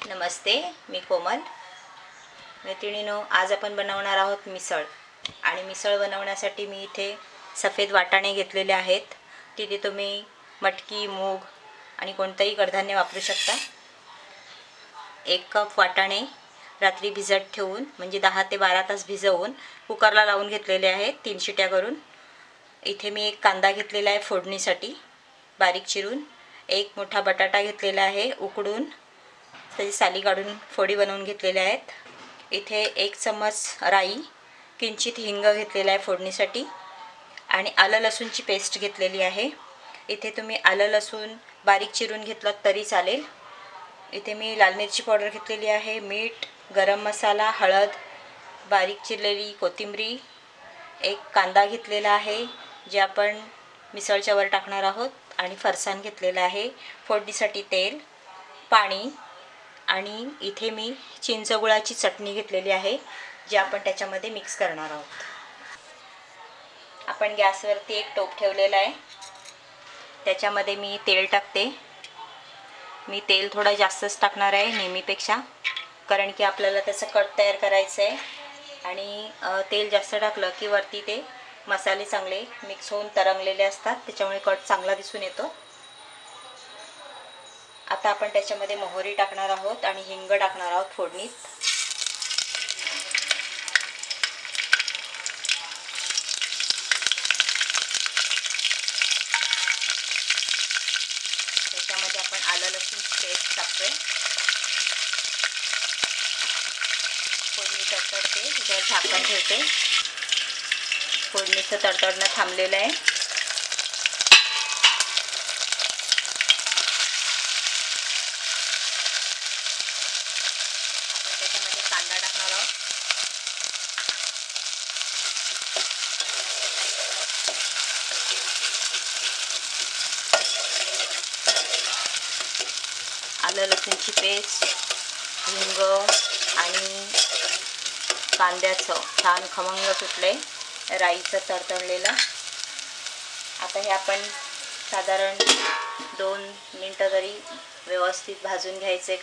नमस्ते, मी कोमल. मैत्रिणींनो, आज आपण बनवणार आहोत मिसळ. आणि मिसळ बनवण्यासाठी मी इथे सफेद वाटाणे घेतलेले आहेत. तिथे तुम्ही मटकी, मूग आणि कोणतंही कडधान्य वापरू शकता. 1 कप वाटाणे रात्री भिजत ठेवून म्हणजे 10 ते 12 तास भिजवून कुकरला लावून घेतलेले आहेत 3 शिट्या करून. इथे मी 1 कांदा घेतलेला आहे फोडणीसाठी बारीक चिरून. 1 मोठा बटाटा घेतलेला आहे उकडून त्याची साली काढून फोडी बनवून घेतलेल्या आहेत. इथे 1 चम्मच राई, किंचित हिंग घेतलेला आहे फोडणीसाठी आणि आलं लसूणची पेस्ट घेतलेली आहे. इथे तुम्ही आलं लसूण बारीक चिरून घेतलं तरी चालेल. इथे मी लाल मिरची पावडर घेतलेली आहे, मीठ, गरम मसाला, हळद, बारीक चिरलेली कोथिंबरी, 1 कांदा घेतलेला आहे जे आपण मिसळच्या वर टाकणार आहोत आणि फरसाण घेतलेला आहे. फोडणीसाठी तेल, पाणी आणि इथे मी चिंचगुळाची चटणी घेतलेली आहे जी आपण त्याच्यामध्ये मिक्स करणार आहोत. आपण गॅसवरती 1 टोप ठेवलेला आहे. त्याच्यामध्ये मी तेल टाकते. मी तेल थोडा जास्तच टाकणार आहे नेहमीपेक्षा, कारण की आपल्याला त्याचं कट तयार करायचं आहे. आणि तेल जास्त टाकलं की वरती ते मसाले चांगले मिक्स होऊन तरंगलेले असतात, त्याच्यामुळे कट चांगला दिसून येतो. आता आपण त्याच्यामध्ये मोहरी टाकणार आहोत आणि हिंग टाकणार आहोत फोडणीत. त्याच्यामध्ये आपण आलं लसूणची पेस्ट टाकतोय. फोडणी तडतडते, त्याच्यावर झाकण ठेवते. फोडणीचं तडतडणं थांबलेलं आहे. आपण त्याच्यामध्ये कांदा टाकणार आहोत. आलं लसूणची पेस्ट, हिंग आणि कांद्याचं छान खमंग सुटले, राईचं तडतडलेलं. आता हे आपण साधारण 2 मिनटं तरी व्यवस्थित भाजून घ्यायचे.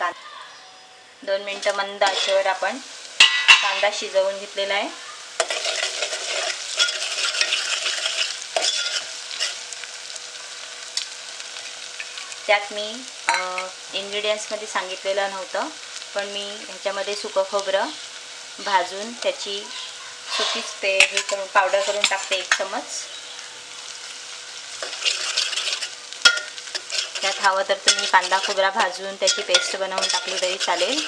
2 मिनटं मंद आचेवर आपण कांदा शिजवून घेतलेला आहे. त्यात मी इन्ग्रेडियंट्समध्ये सांगितलेलं नव्हतं, पण मी ह्याच्यामध्ये सुकं खोबरं भाजून त्याची सुकीच हे करून पावडर करून टाकते 1 चम्मच. त्यात हवं तर तुम्ही कांदा खोबरा भाजून त्याची पेस्ट बनवून टाकली तरी चालेल.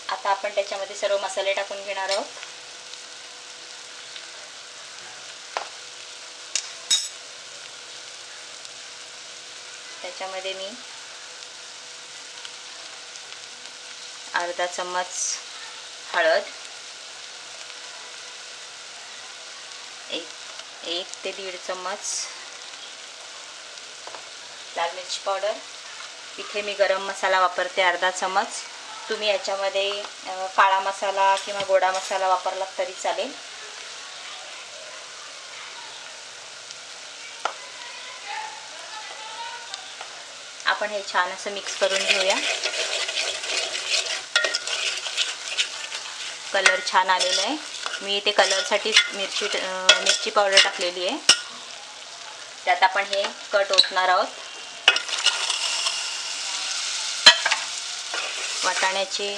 आता आपण त्याच्यामध्ये सर्व मसाले टाकून घेणार आहोत. त्याच्यामध्ये मी अर्धा चम्मच हळद, 1 ते 1.5 चम्मच लाल मिरची पावडर. इथे मी गरम मसाला वापरते अर्धा चम्मच. तुम्ही याच्यामध्ये काळा मसाला किंवा गोडा मसाला वापरला तरी चालेल. आपण हे छान असं मिक्स करून घेऊया. कलर छान आलेला आहे. मी इथे कलरसाठी मिरची पावडर टाकलेली आहे. त्यात आपण हे कट ओतणार आहोत. वाटाण्याचे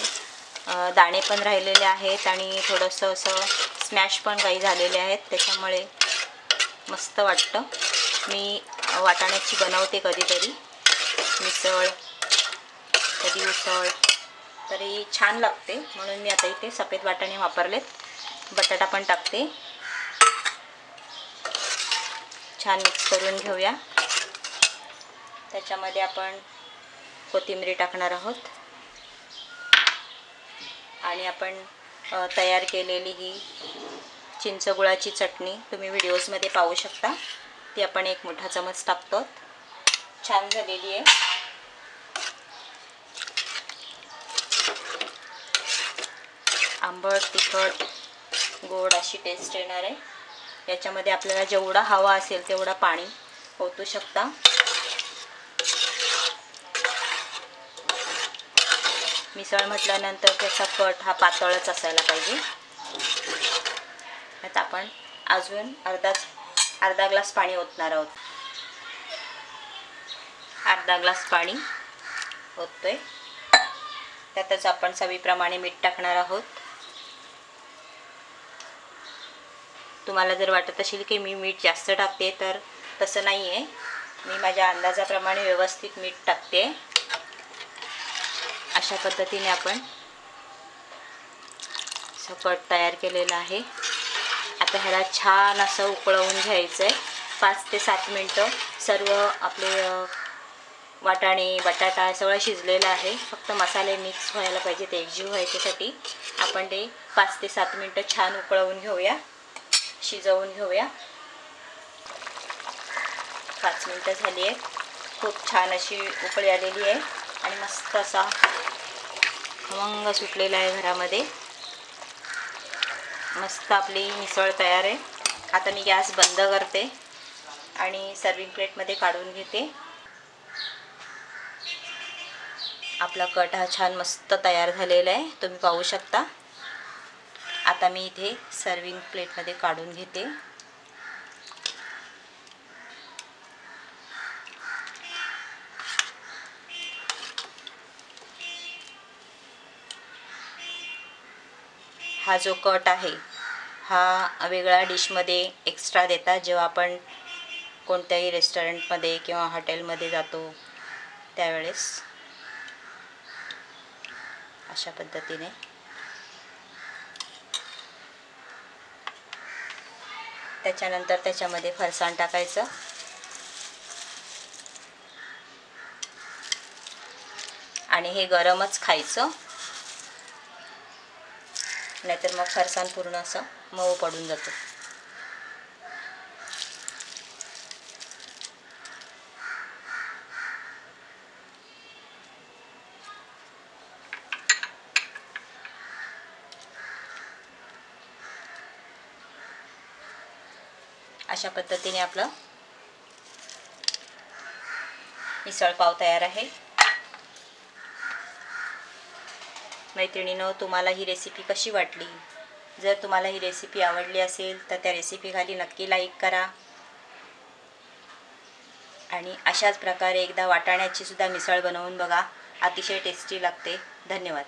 दाणे पण राहिलेले आहेत आणि थोडंसं असं स्मॅश पण काही झालेले आहेत, त्याच्यामुळे मस्त वाटतं. मी वाटाण्याची बनवते कधीतरी मिसळ, कधी उसळ, तरी छान लागते, म्हणून मी आता इथे सफेद वाटाणे वापरलेत. बटाटा पण टाकते. छान मिक्स करून घेऊया. त्याच्यामध्ये आपण कोथिंबीर टाकणार आहोत आणि आपण तयार केलेली ही चिंचगुळाची चटणी तुम्ही व्हिडिओजमध्ये पाहू शकता, ती आपण 1 मोठा चमच टाकतो. छान झालेली आहे. आंबट, तिखट, गोड अशी टेस्ट येणार आहे. याच्यामध्ये आपल्याला जेवढा हवा असेल तेवढा पाणी ओतू शकता. मिसळ म्हटल्यानंतर त्याचा कट हा पातळच असायला पाहिजे. आता आपण अजून अर्धा ग्लास पाणी ओतणार आहोत. अर्धा ग्लास पाणी ओततोय. त्यातच आपण चवीप्रमाणे मीठ टाकणार आहोत. तुम्हाला जर वाटत असेल की मी मीठ जास्त टाकते तर तसं नाही आहे. मी माझ्या अंदाजाप्रमाणे व्यवस्थित मीठ टाकते. अशा पद्धतीने आपण कट तयार केलेला आहे. आता ह्याला छान असं उकळवून घ्यायचं आहे. 5 ते 7 मिनटं. सर्व आपले वाटाणे बटाटा सगळं शिजलेलं आहे. फक्त मसाले मिक्स व्हायला पाहिजे, ते एकजीव व्हायच्यासाठी आपण ते 5 ते 7 मिनटं छान उकळवून घेऊया, शिजवून घेऊया. 5 मिनटं झाली आहेत. खूप छान अशी उकळी आलेली आहे आणि मस्त असा खमंग सुटलेला आहे घरामध्ये. मस्त आपली मिसळ तयार आहे. आता मी गॅस बंद करते आणि सर्विंग प्लेटमध्ये काढून घेते. आपला कट हा छान मस्त तयार झालेला आहे, तुम्ही पाहू शकता. आता मी इथे सर्विंग प्लेटमध्ये काढून घेते. हा जो कट आहे हा वेगळ्या डिशमध्ये एक्स्ट्रा देतात जेव्हा आपण कोणत्याही रेस्टॉरंटमध्ये किंवा हॉटेलमध्ये जातो त्यावेळेस. अशा पद्धतीने त्याच्यानंतर त्याच्यामध्ये फरसाण टाकायचं आणि हे गरमच खायचं, नाहीतर मग फरसाण पूर्ण असं मऊ पडून जातं. अशा पद्धतीने आपलं मिसळ पाव तयार आहे. मैत्रिणींनो, तुम्हाला ही रेसिपी कशी वाटली? जर तुम्हाला ही रेसिपी आवडली असेल तर त्या रेसिपीखाली नक्की लाईक करा आणि अशाच प्रकारे एकदा वाटाण्याची सुद्धा मिसळ बनवून बघा, अतिशय टेस्टी लागते. धन्यवाद.